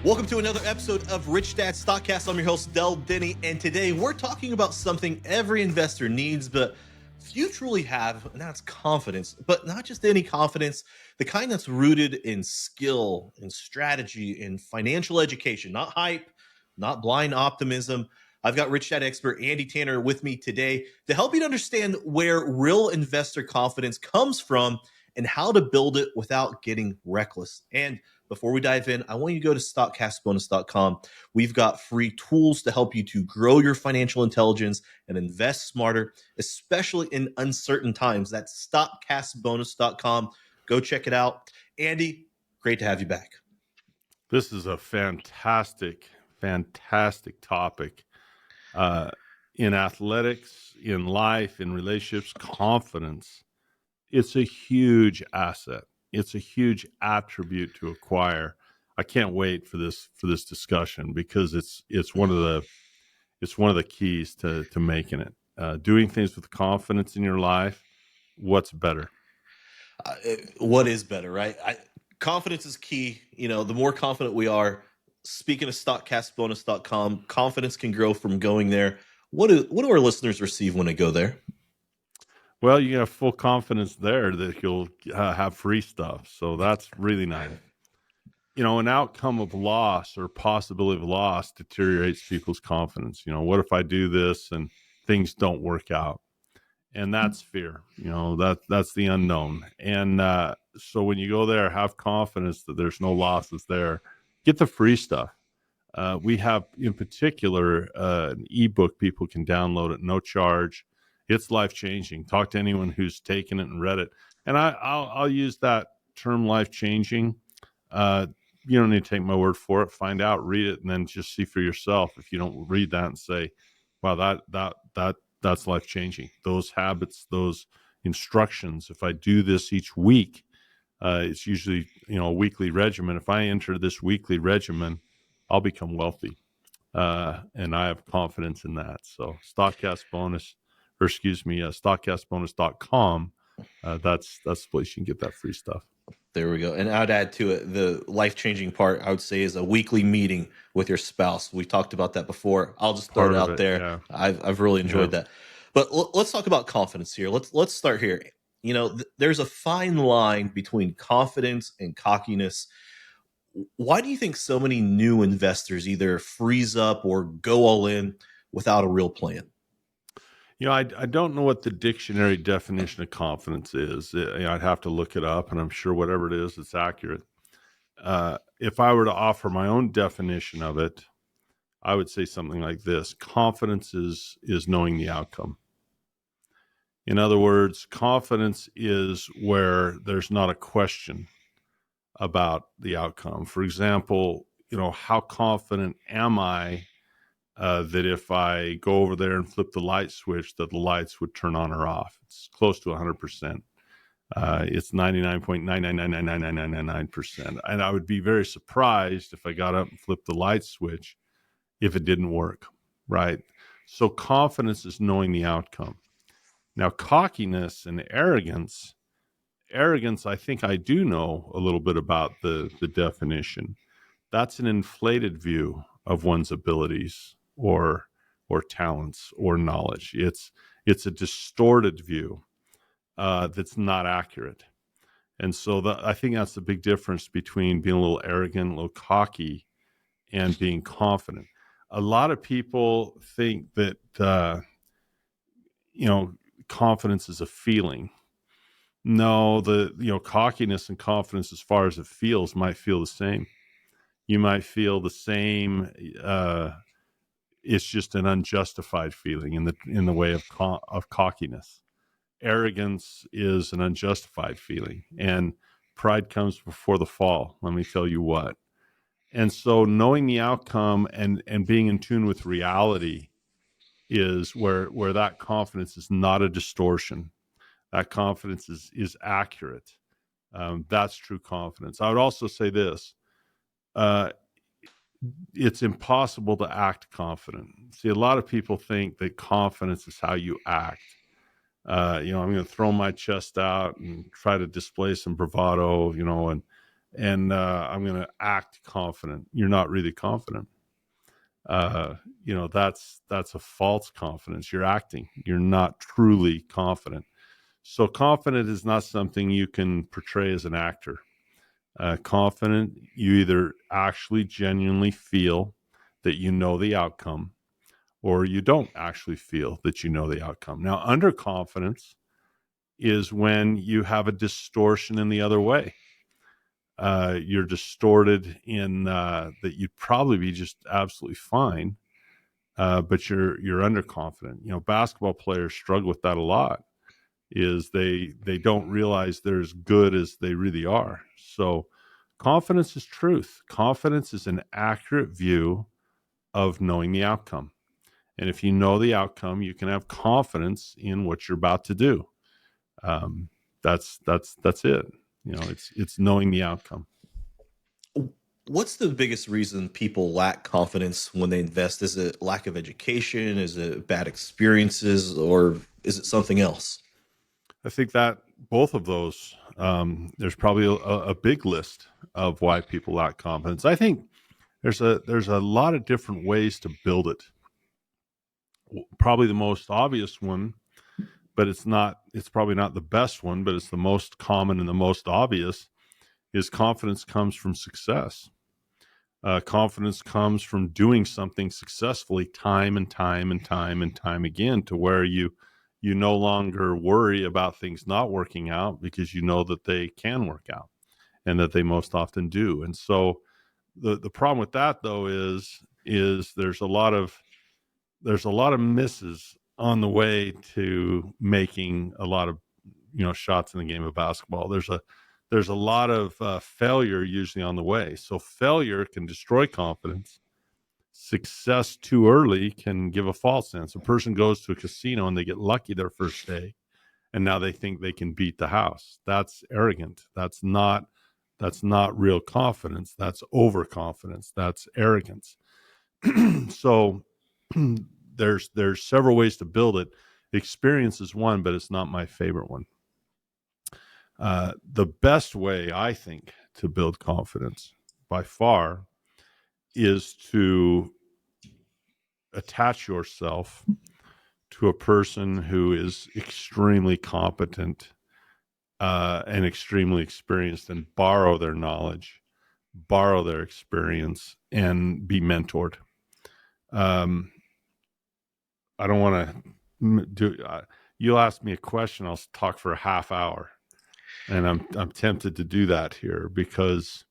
Welcome to another episode of Rich Dad Stockcast. I'm your host, Del Denney, and today we're talking about something every investor needs, but few truly have, and that's confidence. But not just any confidence, the kind that's rooted in skill, in strategy, in financial education, not hype, not blind optimism. I've got Rich Dad expert Andy Tanner with me today to help you understand where real investor confidence comes from and how to build it without getting reckless. And before we dive in, I want you to go to stockcastbonus.com. We've got free tools to help you to grow your financial intelligence and invest smarter, especially in uncertain times. That's stockcastbonus.com. Go check it out. Andy, great to have you back. This is a fantastic topic. In athletics, in life, in relationships, confidence, it's a huge asset. It's a huge attribute to acquire. I can't wait for this discussion because it's one of the keys to making it. Doing things with confidence in your life. What's better? What is better, right? Confidence is key. You know, the more confident we are, speaking of stockcastbonus.com, confidence can grow from going there. What do our listeners receive when they go there? Well, you have full confidence there that you'll have free stuff. So that's really nice. You know, an outcome of loss or possibility of loss deteriorates people's confidence. You know, what if I do this and things don't work out? And that's fear. You know, that's the unknown. And so when you go there, have confidence that there's no losses there. Get the free stuff. We have, in particular, an ebook people can download at no charge. It's life-changing. Talk to anyone who's taken it and read it. And I'll use that term life-changing. You don't need to take my word for it. Find out, read it, and then just see for yourself. If you don't read that and say, wow, that's life-changing. Those habits, those instructions, if I do this each week, it's usually, a weekly regimen. If I enter this weekly regimen, I'll become wealthy. And I have confidence in that. So stockcastbonus.com. That's the place you can get that free stuff. There we go. And I'd add to it, the life-changing part, I would say, is a weekly meeting with your spouse. We talked about that before. I'll just throw it out there. Yeah. I've really enjoyed that. But let's talk about confidence here. Let's start here. You know, there's a fine line between confidence and cockiness. Why do you think so many new investors either freeze up or go all in without a real plan? You know, I don't know what the dictionary definition of confidence is. I'd have to look it up, and I'm sure whatever it is, it's accurate. If I were to offer my own definition of it, I would say something like this. Confidence is knowing the outcome. In other words, confidence is where there's not a question about the outcome. For example, how confident am I that if I go over there and flip the light switch, that the lights would turn on or off? It's close to 100%. It's 99.9999999%. And I would be very surprised if I got up and flipped the light switch if it didn't work, right? So confidence is knowing the outcome. Now, cockiness and arrogance, I think I do know a little bit about the definition. That's an inflated view of one's abilities or talents or knowledge. It's a distorted view that's not accurate. And so I think that's the big difference between being a little arrogant, a little cocky, and being confident. A lot of people think that, confidence is a feeling. No, cockiness and confidence, as far as it feels, might feel the same. You might feel the same. It's just an unjustified feeling in the way of cockiness. Arrogance is an unjustified feeling, and pride comes before the fall. Let me tell you what. And so, knowing the outcome and being in tune with reality is where that confidence is not a distortion. That confidence is accurate. That's true confidence. I would also say this. It's impossible to act confident. See, a lot of people think that confidence is how you act. I'm going to throw my chest out and try to display some bravado, and and I'm going to act confident. You're not really confident. That's a false confidence. You're acting. You're not truly confident. So confident is not something you can portray as an actor. Confident, you either actually genuinely feel that you know the outcome, or you don't actually feel that you know the outcome. Now, underconfidence is when you have a distortion in the other way. You're distorted in that you'd probably be just absolutely fine, but you're underconfident. Basketball players struggle with that a lot. Is they don't realize they're as good as they really are. So, confidence is truth. Confidence is an accurate view of knowing the outcome. And if you know the outcome, you can have confidence in what you're about to do. Um, that's it. It's knowing the outcome. What's the biggest reason people lack confidence when they invest? Is it lack of education? Is it bad experiences? Or is it something else? I think that both of those, there's probably a big list of why people lack confidence. I think there's a lot of different ways to build it. Probably the most obvious one, but it's probably not the best one, but it's the most common and the most obvious, is confidence comes from success. Confidence comes from doing something successfully time and time and time and time again, to where you no longer worry about things not working out, because you know that they can work out, and that they most often do. And so the problem with that, though, is there's a lot of misses on the way to making a lot of shots in the game of basketball. There's a lot of failure usually on the way. So failure can destroy confidence. Success too early can give a false sense. A person goes to a casino and they get lucky their first day, and now they think they can beat the house. That's arrogant. That's not real confidence. That's overconfidence. That's arrogance. So there's several ways to build it. Experience is one, but it's not my favorite one. The best way, I think, to build confidence by far is to attach yourself to a person who is extremely competent and extremely experienced, and borrow their knowledge, borrow their experience, and be mentored. Um, I don't want to do. You'll ask me a question, I'll talk for a half hour, and I'm tempted to do that here, because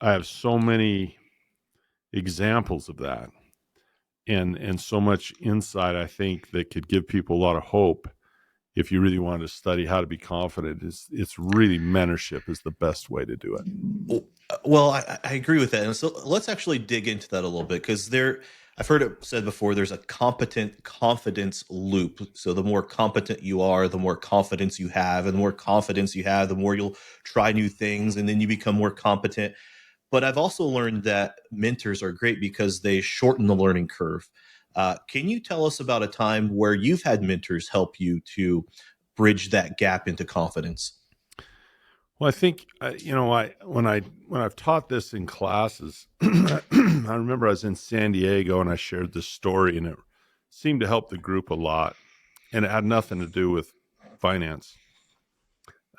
I have so many examples of that, and so much insight, I think, that could give people a lot of hope. If you really wanted to study how to be confident, it's really mentorship is the best way to do it. Well, I agree with that. And so let's actually dig into that a little bit, because I've heard it said before, there's a competent confidence loop. So the more competent you are, the more confidence you have. And the more confidence you have, the more you'll try new things. And then you become more competent. But I've also learned that mentors are great because they shorten the learning curve. Can you tell us about a time where you've had mentors help you to bridge that gap into confidence? Well, I think when I've taught this in classes, I remember I was in San Diego and I shared this story, and it seemed to help the group a lot, and it had nothing to do with finance.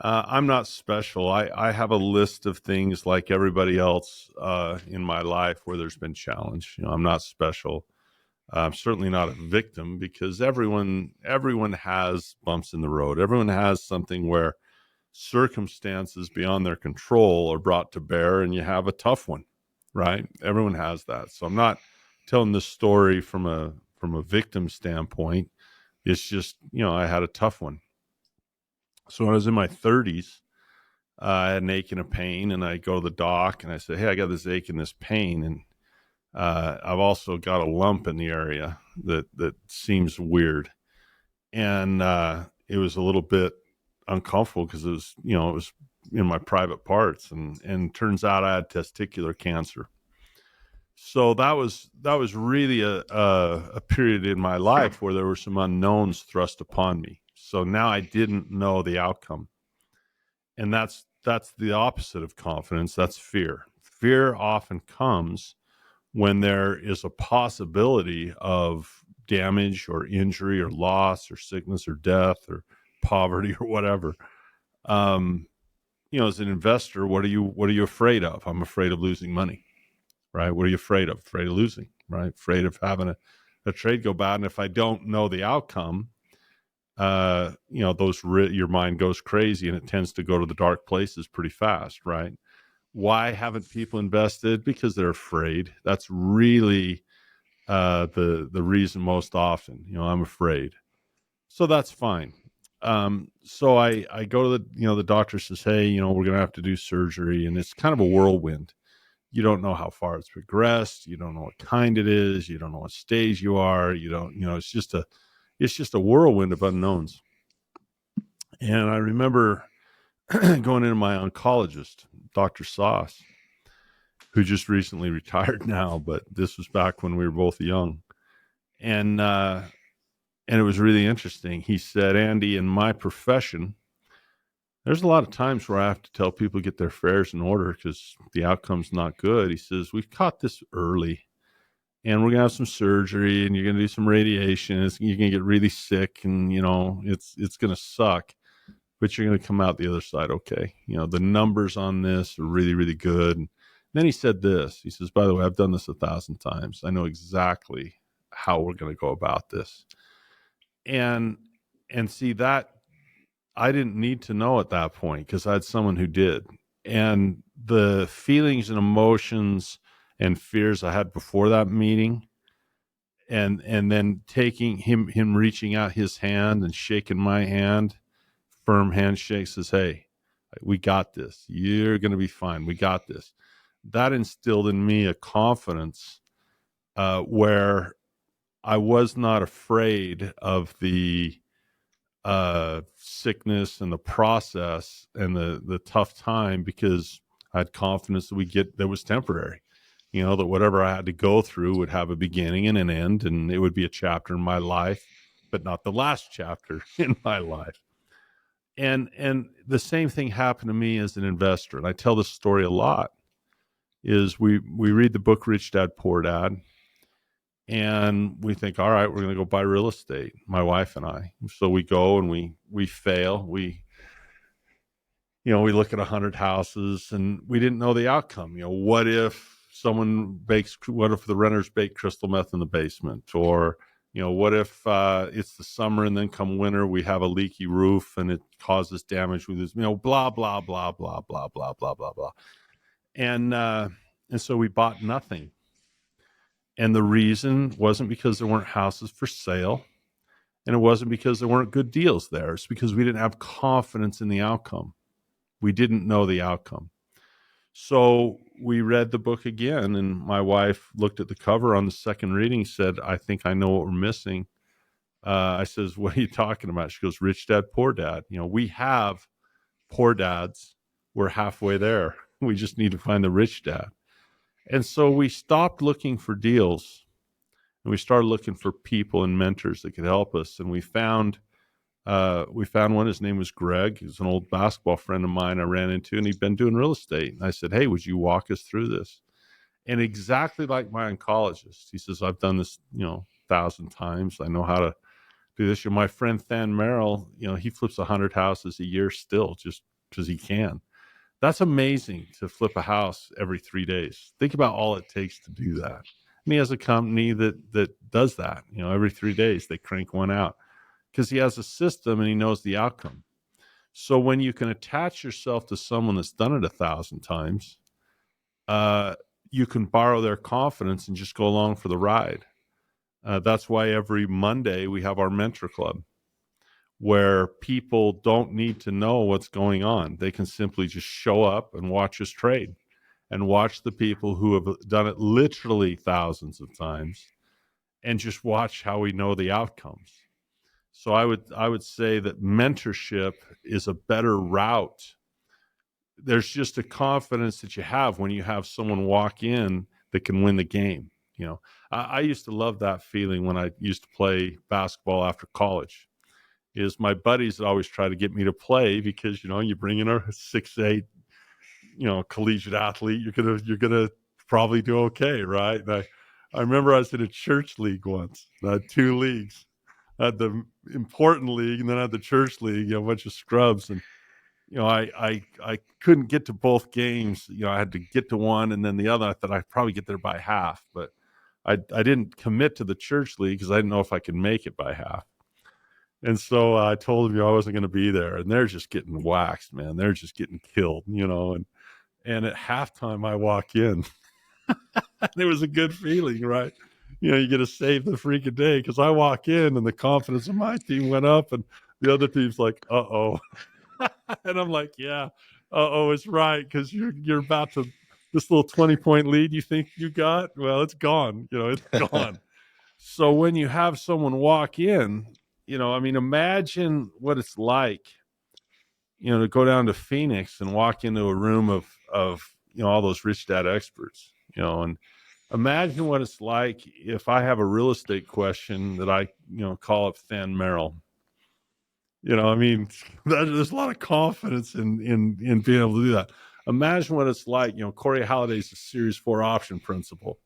I'm not special. I have a list of things like everybody else in my life where there's been challenge. I'm not special. I'm certainly not a victim, because everyone has bumps in the road. Everyone has something where circumstances beyond their control are brought to bear, and you have a tough one, right? Everyone has that. So I'm not telling this story from a victim standpoint. It's just, I had a tough one. So when I was in my 30s, I had an ache and a pain, and I go to the doc and I say, "Hey, I got this ache and this pain, and I've also got a lump in the area that seems weird." And it was a little bit uncomfortable, because it was in my private parts, and turns out I had testicular cancer. So that was really a period in my life where there were some unknowns thrust upon me. So now I didn't know the outcome, and that's the opposite of confidence. That's fear. Fear often comes when there is a possibility of damage or injury or loss or sickness or death or poverty or whatever. Um, as an investor, what are you afraid of? I'm afraid of losing money, right? What are you afraid of? Afraid of losing, right? Afraid of having a trade go bad. And if I don't know the outcome, your mind goes crazy and it tends to go to the dark places pretty fast, right? Why haven't people invested? Because they're afraid. That's really the reason most often. I'm afraid. So that's fine. So I go to the doctor says, hey, we're gonna have to do surgery, and it's kind of a whirlwind. You don't know how far it's progressed. You don't know what kind it is. You don't know what stage you are. You don't. It's just a whirlwind of unknowns. And I remember going into my oncologist, Dr. Sauce, who just recently retired now, but this was back when we were both young. And it was really interesting. He said, Andy, in my profession, there's a lot of times where I have to tell people to get their affairs in order because the outcome's not good. He says, we've caught this early and we're going to have some surgery and you're going to do some radiation. You're going to get really sick and, it's going to suck, but you're going to come out the other side okay. The numbers on this are really, really good. And then he said this. He says, by the way, I've done this 1,000 times. I know exactly how we're going to go about this. And see that I didn't need to know at that point because I had someone who did. And the feelings and emotions and fears I had before that meeting, and then taking him reaching out his hand and shaking my hand, firm handshake, says, hey, we got this. You're going to be fine. We got this. That instilled in me a confidence where I was not afraid of the sickness and the process and the tough time, because I had confidence that was temporary. That whatever I had to go through would have a beginning and an end, and it would be a chapter in my life, but not the last chapter in my life. And the same thing happened to me as an investor. And I tell this story a lot. Is we read the book Rich Dad Poor Dad, and we think, all right, we're going to go buy real estate, my wife and I. So we go and we fail. We look at 100 houses and we didn't know the outcome. What if what if the renters bake crystal meth in the basement? Or, what if it's the summer and then come winter, we have a leaky roof and it causes damage with this, blah, blah, blah, blah, blah, blah, blah, blah, blah. And so we bought nothing. And the reason wasn't because there weren't houses for sale. And it wasn't because there weren't good deals there. It's because we didn't have confidence in the outcome. We didn't know the outcome. So we read the book again, and my wife looked at the cover on the second reading, said, I think I know what we're missing. I says, what are you talking about? She goes, Rich Dad, Poor Dad. We have poor dads. We're halfway there. We just need to find the rich dad. And so we stopped looking for deals, and we started looking for people and mentors that could help us. And we found one. His name was Greg. He was an old basketball friend of mine I ran into, and he'd been doing real estate. And I said, hey, would you walk us through this? And exactly like my oncologist, he says, I've done this, 1,000 times. I know how to do this. My friend Than Merrill, he flips 100 houses a year still, just because he can. That's amazing, to flip a house every 3 days. Think about all it takes to do that. And he has a company that does that. Every 3 days they crank one out, because he has a system and he knows the outcome. So when you can attach yourself to someone that's done it 1,000 times, you can borrow their confidence and just go along for the ride. That's why every Monday we have our mentor club, where people don't need to know what's going on. They can simply just show up and watch us trade, and watch the people who have done it literally thousands of times, and just watch how we know the outcomes. So I would say that mentorship is a better route. There's just a confidence that you have when you have someone walk in that can win the game. I used to love that feeling when I used to play basketball after college. is my buddies always try to get me to play because, you bring in a 6'8", collegiate athlete, you're gonna probably do okay, right? And I remember I was in a church league once. I had two leagues. I had the important league, and then I had the church league, a bunch of scrubs. And I couldn't get to both games. I had to get to one, and then the other. I thought I'd probably get there by half, but I didn't commit to the church league because I didn't know if I could make it by half. And so I told them, I wasn't going to be there, and they're just getting waxed, man. They're just getting killed, and at halftime I walk in. It was a good feeling, right? You get to save the freaking day, because I walk in and the confidence of my team went up, and the other team's like, uh-oh. And I'm like, yeah, uh-oh is right, because you're about to, this little 20-point lead you think you got, well, it's gone. It's gone. So when you have someone walk in, imagine what it's like, to go down to Phoenix and walk into a room of all those rich dad experts, and imagine what it's like if I have a real estate question that I, call up Than Merrill. There's a lot of confidence in being able to do that. Imagine what it's like. Corey Halliday's a Series 4 option principal.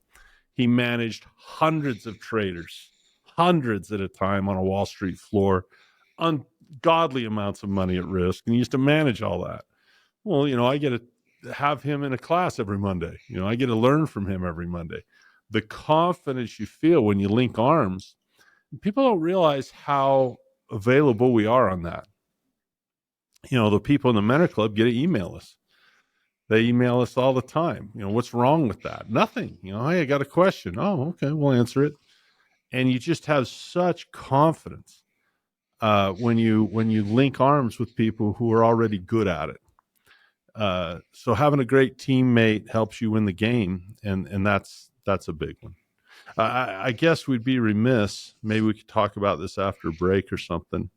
He managed hundreds of traders, hundreds at a time on a Wall Street floor, ungodly amounts of money at risk, and he used to manage all that. Well, I get to have him in a class every Monday. I get to learn from him every Monday. The confidence you feel when you link arms, people don't realize how available we are on that. The people in the Mentor Club get to email us. They email us all the time. What's wrong with that? Nothing. Hey, I got a question. Oh, okay, we'll answer it. And you just have such confidence when you link arms with people who are already good at it. So having a great teammate helps you win the game, and that's a big one. I guess we'd be remiss. Maybe we could talk about this after a break or something.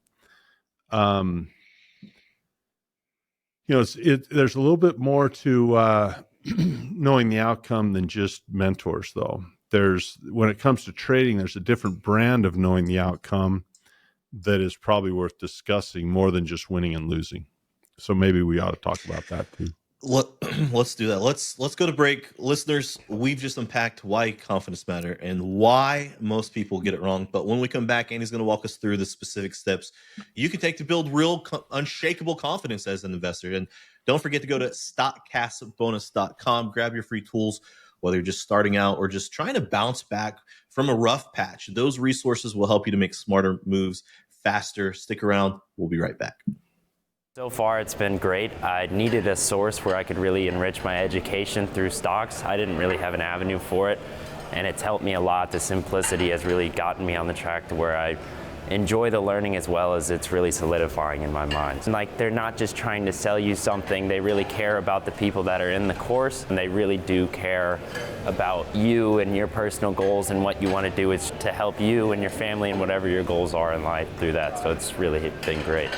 There's a little bit more to knowing the outcome than just mentors, though. When it comes to trading, there's a different brand of knowing the outcome that is probably worth discussing more than just winning and losing. So maybe we ought to talk about that too. Let's do that. Let's go to break. Listeners, we've just unpacked why confidence matter and why most people get it wrong. But when we come back, Andy's going to walk us through the specific steps you can take to build real unshakable confidence as an investor. And don't forget to go to stockcastbonus.com. Grab your free tools, whether you're just starting out or just trying to bounce back from a rough patch. Those resources will help you to make smarter moves faster. Stick around. We'll be right back. So far, it's been great. I needed a source where I could really enrich my education through stocks. I didn't really have an avenue for it, and it's helped me a lot. The simplicity has really gotten me on the track to where I enjoy the learning as well as it's really solidifying in my mind. And they're not just trying to sell you something, they really care about the people that are in the course, and they really do care about you and your personal goals, and what you want to do is to help you and your family and whatever your goals are in life through that. So it's really been great.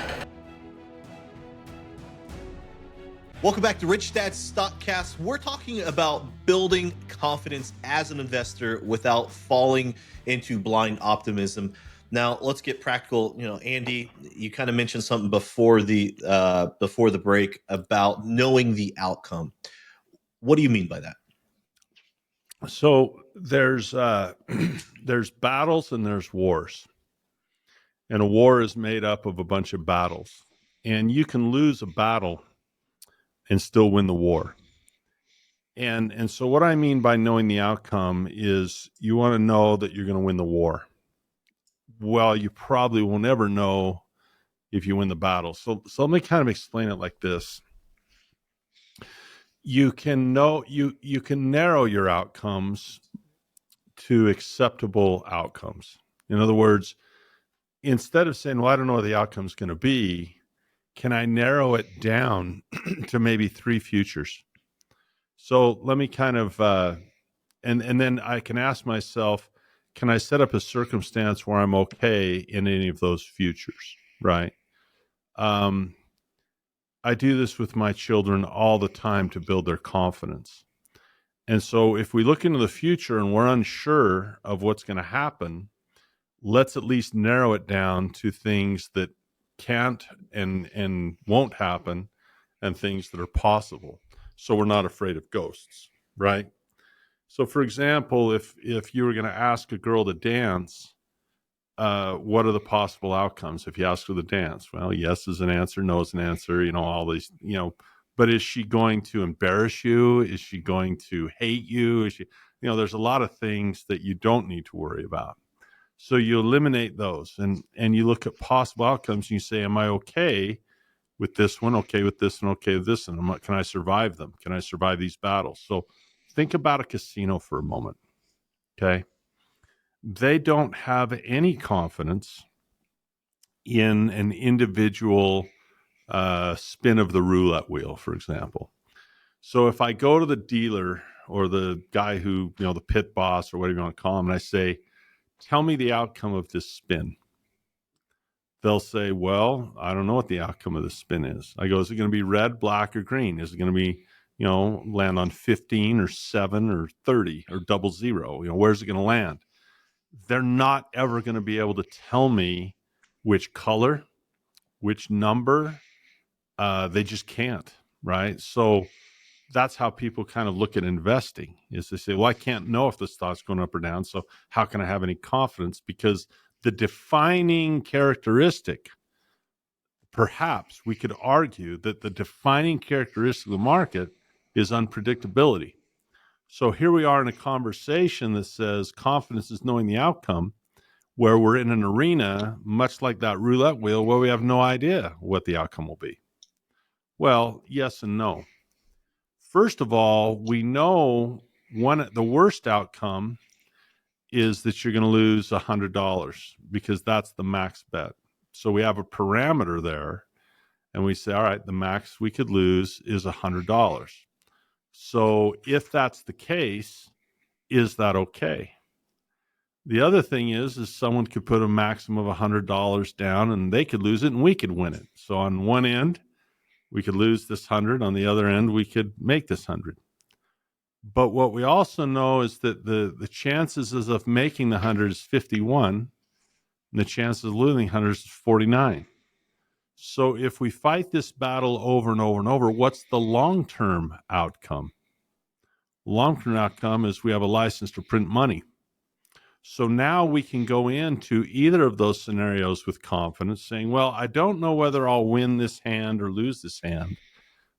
Welcome back to Rich Dad's Stockcast. We're talking about building confidence as an investor without falling into blind optimism. Now, let's get practical. Andy, you kind of mentioned something before the break about knowing the outcome. What do you mean by that? So there's battles and there's wars, and a war is made up of a bunch of battles, and you can lose a battle and still win the war. And so what I mean by knowing the outcome is you want to know that you're going to win the war. Well, you probably will never know if you win the battle. So let me kind of explain it like this. You can narrow your outcomes to acceptable outcomes. In other words, instead of saying, well, I don't know what the outcome's going to be, can I narrow it down to maybe 3 futures? So let me kind of, and then I can ask myself, can I set up a circumstance where I'm okay in any of those futures, right? I do this with my children all the time to build their confidence. And so if we look into the future and we're unsure of what's going to happen, let's at least narrow it down to things that can't and won't happen, and things that are possible. So we're not afraid of ghosts, right? So, for example, if you were going to ask a girl to dance, what are the possible outcomes if you ask her to dance? Well, yes is an answer, no is an answer, all these, but is she going to embarrass you? Is she going to hate you? Is she, there's a lot of things that you don't need to worry about. So you eliminate those and you look at possible outcomes and you say, am I okay with this one? Okay with this one? Okay with this one? Can I survive them? Can I survive these battles? So think about a casino for a moment. Okay. They don't have any confidence in an individual spin of the roulette wheel, for example. So if I go to the dealer or the guy who, the pit boss or whatever you want to call him, and I say, tell me the outcome of this spin. They'll say, well, I don't know what the outcome of the spin is. I go, is it going to be red, black, or green? Is it going to be, land on 15 or 7 or 30 or 00? Where's it going to land? They're not ever going to be able to tell me which color, which number. They just can't, right? So that's how people kind of look at investing, is they say, well, I can't know if the stock's going up or down, so how can I have any confidence? Because the defining characteristic, perhaps we could argue that the defining characteristic of the market is unpredictability. So here we are in a conversation that says confidence is knowing the outcome, where we're in an arena, much like that roulette wheel, where we have no idea what the outcome will be. Well, yes and no. First of all, we know the worst outcome is that you're going to lose $100 because that's the max bet. So we have a parameter there, and we say, all right, the max we could lose is $100. So if that's the case, is that okay? The other thing is someone could put a maximum of $100 down and they could lose it and we could win it. So on one end, we could lose this 100. On the other end, we could make this 100. But what we also know is that the chances of making the 100 is 51, and the chances of losing 100 is 49. So if we fight this battle over and over and over, what's the long-term outcome? Long-term outcome is we have a license to print money. So now we can go into either of those scenarios with confidence, saying, well, I don't know whether I'll win this hand or lose this hand,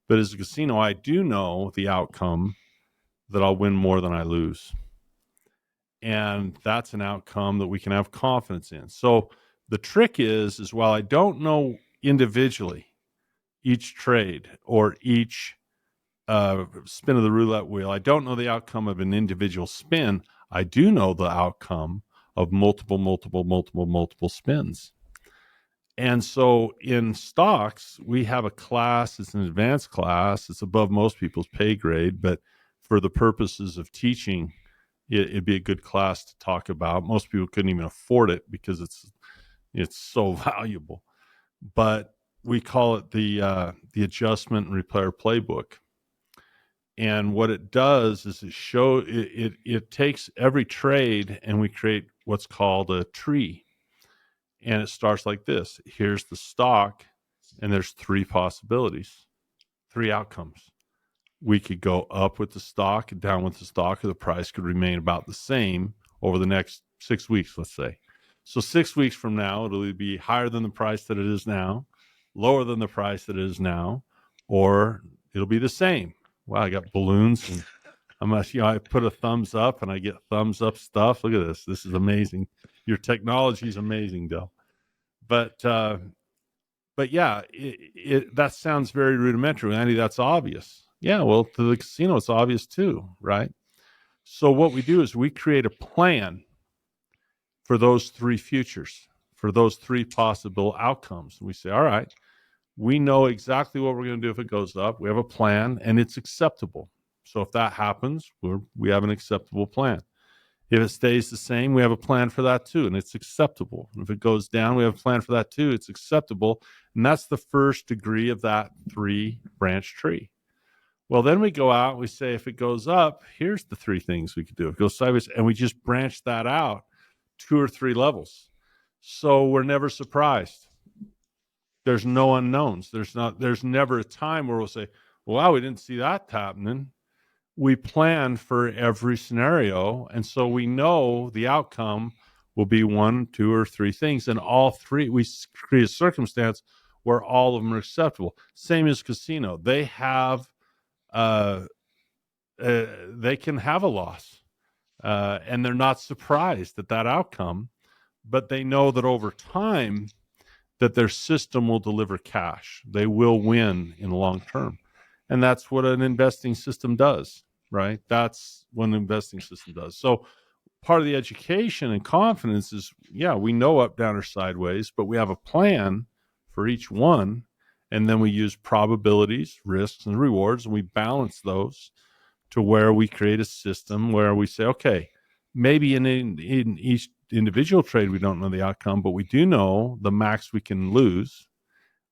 but as a casino, I do know the outcome that I'll win more than I lose. And that's an outcome that we can have confidence in. So the trick is while I don't know individually each trade or each spin of the roulette wheel, I don't know the outcome of an individual spin. I do know the outcome of multiple spins. And so in stocks, we have a class. It's an advanced class. It's above most people's pay grade, but for the purposes of teaching, it'd be a good class to talk about. Most people couldn't even afford it because it's so valuable. But we call it the adjustment and repair playbook. And what it does is it takes every trade and we create what's called a tree. And it starts like this. Here's the stock, and there's 3 possibilities, 3 outcomes. We could go up with the stock, down with the stock, or the price could remain about the same over the next 6 weeks, let's say. So 6 weeks from now, it'll either be higher than the price that it is now, lower than the price that it is now, or it'll be the same. Wow, I got balloons, and I put a thumbs up, and I get thumbs up stuff. Look at this. This is amazing. Your technology is amazing, Del. But yeah, that sounds very rudimentary. Andy, that's obvious. Yeah, well, to the casino, it's obvious too, right? So what we do is we create a plan for those 3 futures, for those 3 possible outcomes. We say, all right, we know exactly what we're going to do if it goes up. We have a plan, and it's acceptable. So if that happens, we have an acceptable plan. If it stays the same, we have a plan for that too, and it's acceptable. And if it goes down, we have a plan for that too. It's acceptable. And that's the first degree of that 3-branch tree. Well, then we go out, we say, if it goes up, here's the 3 things we could do. If it goes sideways, and we just branch that out 2 or 3 levels. So we're never surprised. There's no unknowns. There's never a time where we'll say, wow, we didn't see that happening. We plan for every scenario. And so we know the outcome will be one, two, or three things. And all three, we create a circumstance where all of them are acceptable. Same as casino. They have, they can have a loss. And they're not surprised at that outcome, but they know that over time that their system will deliver cash. They will win in the long term. And that's what an investing system does, right? That's what an investing system does. So part of the education and confidence is, yeah, we know up, down, or sideways, but we have a plan for each one. And then we use probabilities, risks, and rewards, and we balance those to where we create a system where we say, okay, maybe in each individual trade, we don't know the outcome, but we do know the max we can lose.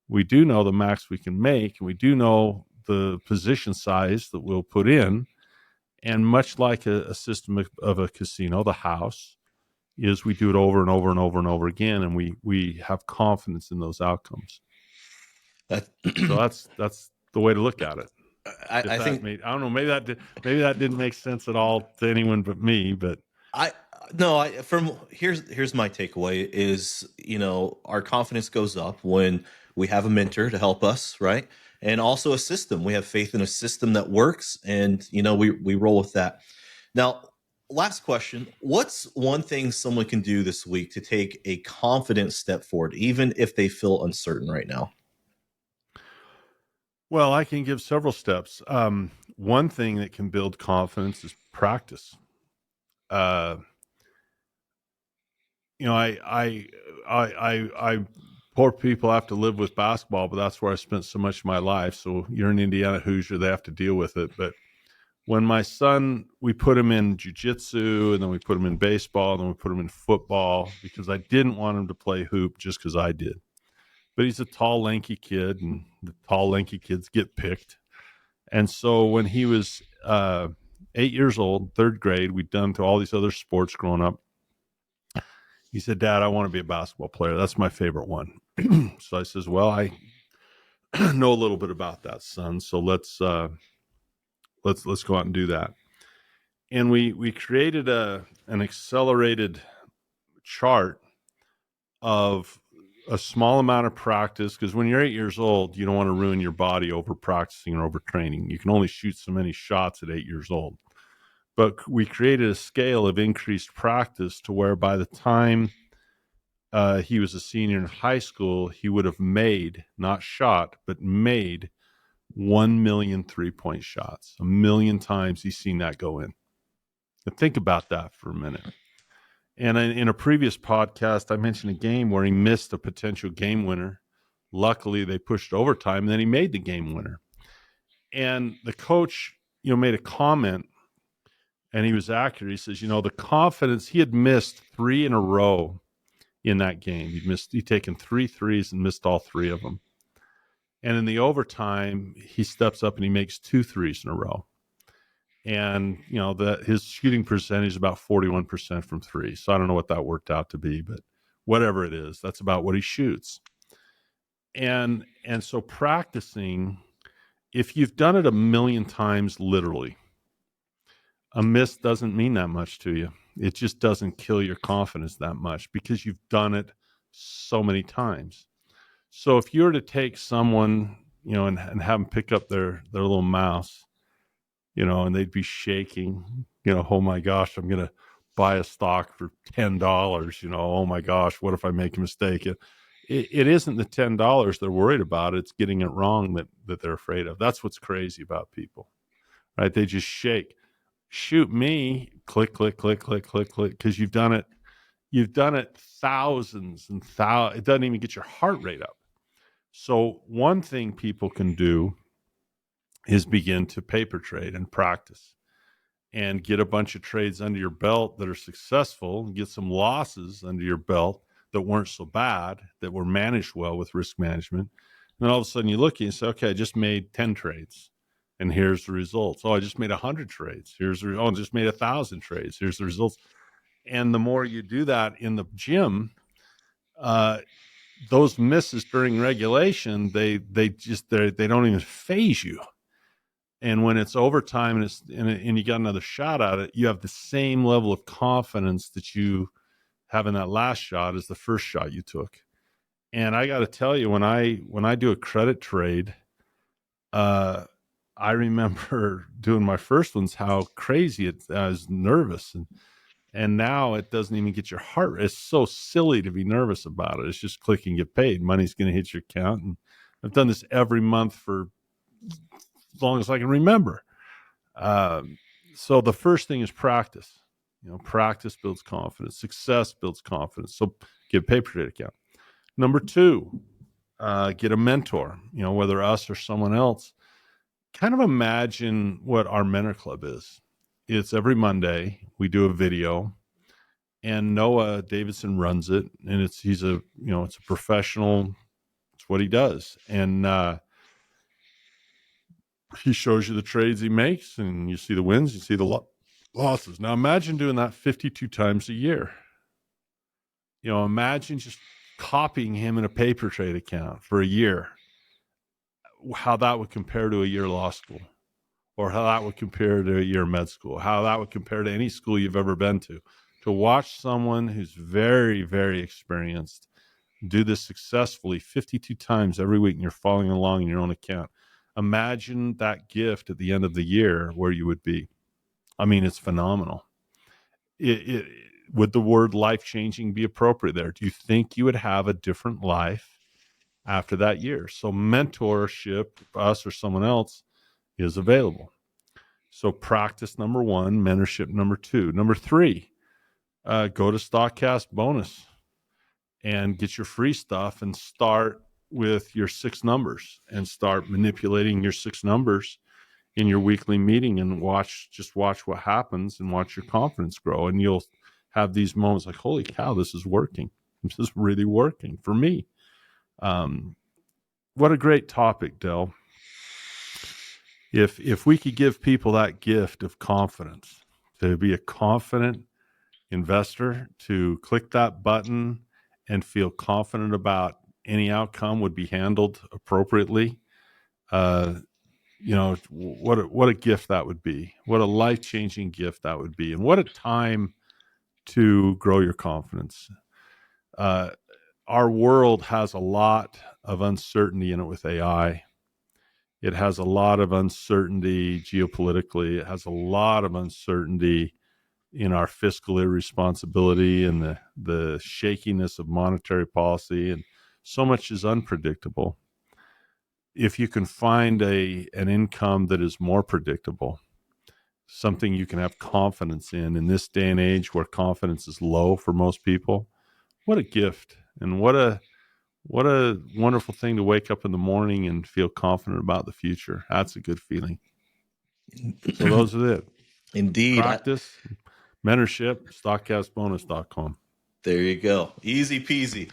We do know the max we can make, and we do know the position size that we'll put in. And much like a system of a casino, the house is we do it over and over and over and over again, and we have confidence in those outcomes. That So that's the way to look at it. I think I don't know, maybe that didn't make sense at all to anyone but me, but I no, I from here's my takeaway is, our confidence goes up when we have a mentor to help us, right? And also a system. We have faith in a system that works, and we roll with that. Now, last question. What's one thing someone can do this week to take a confident step forward, even if they feel uncertain right now? well, I can give several steps. One thing that can build confidence is practice. Uh, I poor people have to live with basketball, but that's where I spent so much of my life. So you're an Indiana Hoosier, they have to deal with it. But when my son, we put him in jiu-jitsu, and then we put him in baseball, and then we put him in football because I didn't want him to play hoop just because I did. But he's a tall, lanky kid, and the tall, lanky kids get picked. And so when he was 8 years old, third grade, we'd done to all these other sports growing up. He said, Dad, I want to be a basketball player. That's my favorite one. So I says, well, I know a little bit about that, son. So let's go out and do that. And we created an accelerated chart of a small amount of practice, because when you're 8 years old, you don't want to ruin your body over practicing or over training. You can only shoot so many shots at 8 years old. But we created a scale of increased practice to where by the time he was a senior in high school, he would have made, not shot, but made 1 million 3-point shots. 1 million times he's seen that go in. Now think about that for a minute. And in a previous podcast, I mentioned a game where he missed a potential game winner. Luckily, they pushed overtime, and then he made the game winner. And the coach, made a comment, and he was accurate. He says, the confidence, he had missed 3 in a row in that game. He'd taken 3 threes and missed all 3 of them. And in the overtime, he steps up and he makes 2 threes in a row. And, his shooting percentage is about 41% from 3. So I don't know what that worked out to be, but whatever it is, that's about what he shoots. And so practicing, if you've done it 1 million times, literally, a miss doesn't mean that much to you. It just doesn't kill your confidence that much because you've done it so many times. So if you were to take someone, and have them pick up their little mouse, and they'd be shaking, oh my gosh, I'm going to buy a stock for $10, oh my gosh, what if I make a mistake? It isn't the $10 they're worried about. It's getting it wrong that they're afraid of. That's what's crazy about people, right? They just shake. Shoot me, click, click, click, click, click, click, because you've done it thousands and thousands. It doesn't even get your heart rate up. So one thing people can do is begin to paper trade and practice and get a bunch of trades under your belt that are successful, and get some losses under your belt that weren't so bad, that were managed well with risk management. And then all of a sudden you look and you say, okay, I just made 10 trades. And here's the results. Oh, I just made 100 trades. I just made 1,000 trades. Here's the results. And the more you do that in the gym, those misses during regulation, they don't even phase you. And when it's overtime and you got another shot at it, you have the same level of confidence that you have in that last shot as the first shot you took. And I got to tell you, when I do a credit trade, I remember doing my first ones, how crazy I was nervous. And now it doesn't even get your heart rate. It's so silly to be nervous about it. It's just click and get paid. Money's going to hit your account. And I've done this every month for as long as I can remember. So the first thing is practice. Practice builds confidence. Success builds confidence. So get a paper trade account. Number 2, get a mentor, whether us or someone else. Kind of imagine what our mentor club is. It's every Monday. We do a video, and Noah Davidson runs it. And it's a professional. It's what he does. And he shows you the trades he makes, and you see the wins, you see the losses. Now imagine doing that 52 times a year. Imagine just copying him in a paper trade account for a year, how that would compare to a year law school, or how that would compare to a year med school, how that would compare to any school you've ever been to watch someone who's very, very experienced do this successfully 52 times every week, and you're following along in your own account. Imagine that gift at the end of the year, where you would be. I mean, it's phenomenal. Would the word life-changing be appropriate there? Do you think you would have a different life after that year? So mentorship, us or someone else, is available. So practice number 1, mentorship number 2. Number 3, go to StockCast Bonus and get your free stuff and start with your 6 numbers and start manipulating your 6 numbers in your weekly meeting, and watch what happens and watch your confidence grow. And you'll have these moments like, holy cow, this is working. This is really working for me. What a great topic, Del. If we could give people that gift of confidence, to be a confident investor, to click that button and feel confident about any outcome would be handled appropriately, what a gift that would be. What a life-changing gift that would be. And what a time to grow your confidence. Our world has a lot of uncertainty in it with AI. It has a lot of uncertainty geopolitically. It has a lot of uncertainty in our fiscal irresponsibility and the shakiness of monetary policy. And so much is unpredictable. If you can find an income that is more predictable, something you can have confidence in this day and age where confidence is low for most people, what a gift. And what a wonderful thing to wake up in the morning and feel confident about the future. That's a good feeling. So those are it. Indeed. Practice, mentorship, stockcastbonus.com. There you go. Easy peasy.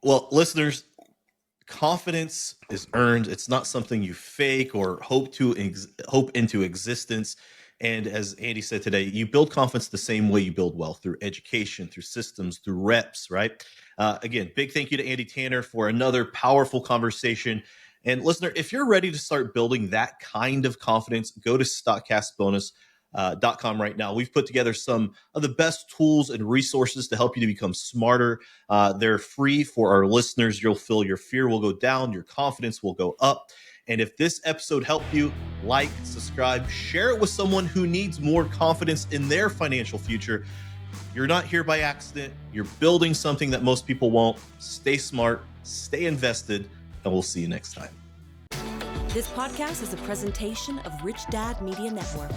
Well, listeners, confidence is earned. It's not something you fake or hope into existence. And as Andy said today, you build confidence the same way you build wealth, through education, through systems, through reps, right? Again, big thank you to Andy Tanner for another powerful conversation. And listener, if you're ready to start building that kind of confidence, go to stockcastbonus.com right now. We've put together some of the best tools and resources to help you to become smarter. They're free for our listeners. You'll feel your fear will go down, your confidence will go up. And if this episode helped you, like, subscribe, share it with someone who needs more confidence in their financial future. You're not here by accident. You're building something that most people won't. Stay smart, stay invested, and we'll see you next time. This podcast is a presentation of Rich Dad Media Network.